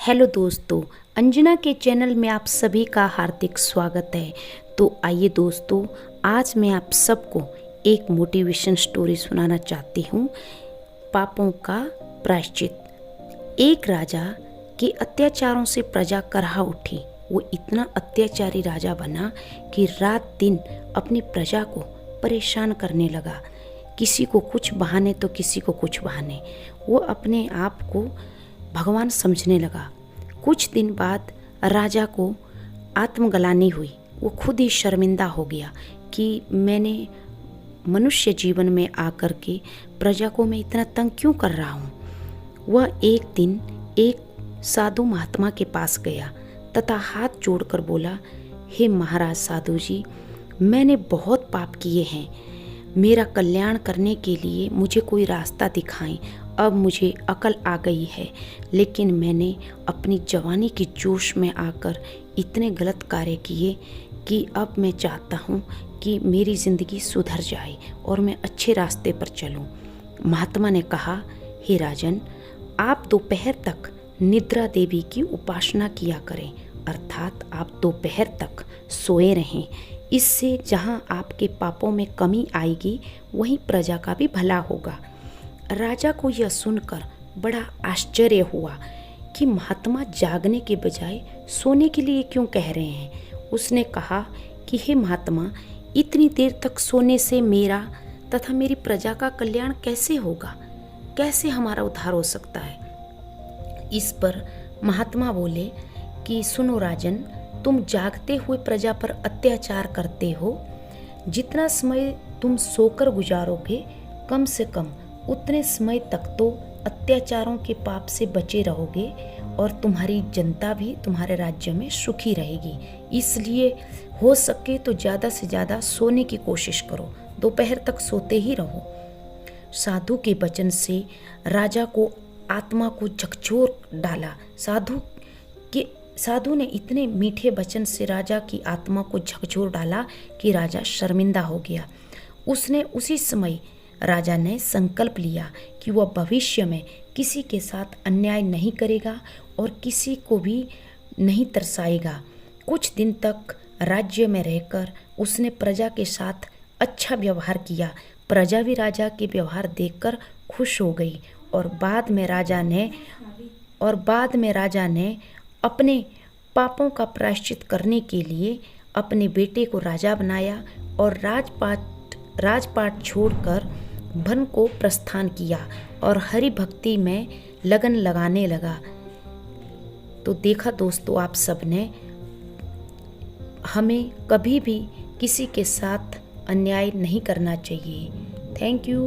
Hello दोस्तों, अंजना के channel में आप सभी का हार्दिक स्वागत है। तो आइए दोस्तों, आज मैं आप सबको एक मोटिवेशन स्टोरी सुनाना चाहती हूँ, पापों का प्रायश्चित। एक राजा के अत्याचारों से प्रजा करहा उठी। वो इतना अत्याचारी राजा बना कि रात दिन अपनी प्रजा को परेशान करने लगा। किसी को कुछ बहाने तो किसी को कुछ बहाने। वो अपने आप को भगवान समझने लगा। कुछ दिन बाद राजा को आत्मग्लानि हुई। वो खुद ही शर्मिंदा हो गया कि मैंने मनुष्य जीवन में आकर के प्रजा को मैं इतना तंग क्यों कर रहा हूँ। वह एक दिन एक साधु महात्मा के पास गया तथा हाथ जोड़कर बोला, हे महाराज साधु जी, मैंने बहुत पाप किए हैं। मेरा कल्याण करने के लिए मुझे कोई रास्ता दिखाएं। अब मुझे अकल आ गई है, लेकिन मैंने अपनी जवानी के जोश में आकर इतने गलत कार्य किए कि अब मैं चाहता हूँ कि मेरी ज़िंदगी सुधर जाए और मैं अच्छे रास्ते पर चलूँ। महात्मा ने कहा, हे राजन, आप दोपहर तक निद्रा देवी की उपासना किया करें, अर्थात आप दोपहर तक सोए रहें। इससे जहाँ आपके पापों में कमी आएगी वहीं प्रजा का भी भला होगा। राजा को यह सुनकर बड़ा आश्चर्य हुआ कि महात्मा जागने के बजाय सोने के लिए क्यों कह रहे हैं। उसने कहा कि हे महात्मा, इतनी देर तक सोने से मेरा तथा मेरी प्रजा का कल्याण कैसे होगा, कैसे हमारा उद्धार हो सकता है। इस पर महात्मा बोले कि सुनो राजन, तुम जागते हुए प्रजा पर अत्याचार करते हो। जितना समय तुम सोकर गुजारोगे, कम से कम उतने समय तक तो अत्याचारों के पाप से बचे रहोगे और तुम्हारी जनता भी तुम्हारे राज्य में सुखी रहेगी। इसलिए हो सके तो ज़्यादा से ज़्यादा सोने की कोशिश करो, दोपहर तक सोते ही रहो। साधु के वचन से राजा को आत्मा को झकझोर डाला। साधु ने इतने मीठे वचन से राजा की आत्मा को झकझोर डाला कि राजा शर्मिंदा हो गया। उसने उसी समय राजा ने संकल्प लिया कि वह भविष्य में किसी के साथ अन्याय नहीं करेगा और किसी को भी नहीं तरसाएगा। कुछ दिन तक राज्य में रहकर उसने प्रजा के साथ अच्छा व्यवहार किया। प्रजा भी राजा के व्यवहार देखकर खुश हो गई और बाद में राजा ने अपने पापों का प्रायश्चित करने के लिए अपने बेटे को राजा बनाया और राजपाट छोड़कर वन को प्रस्थान किया और हरि भक्ति में लगन लगाने लगा। तो देखा दोस्तों, आप सबने, हमें कभी भी किसी के साथ अन्याय नहीं करना चाहिए। Thank you.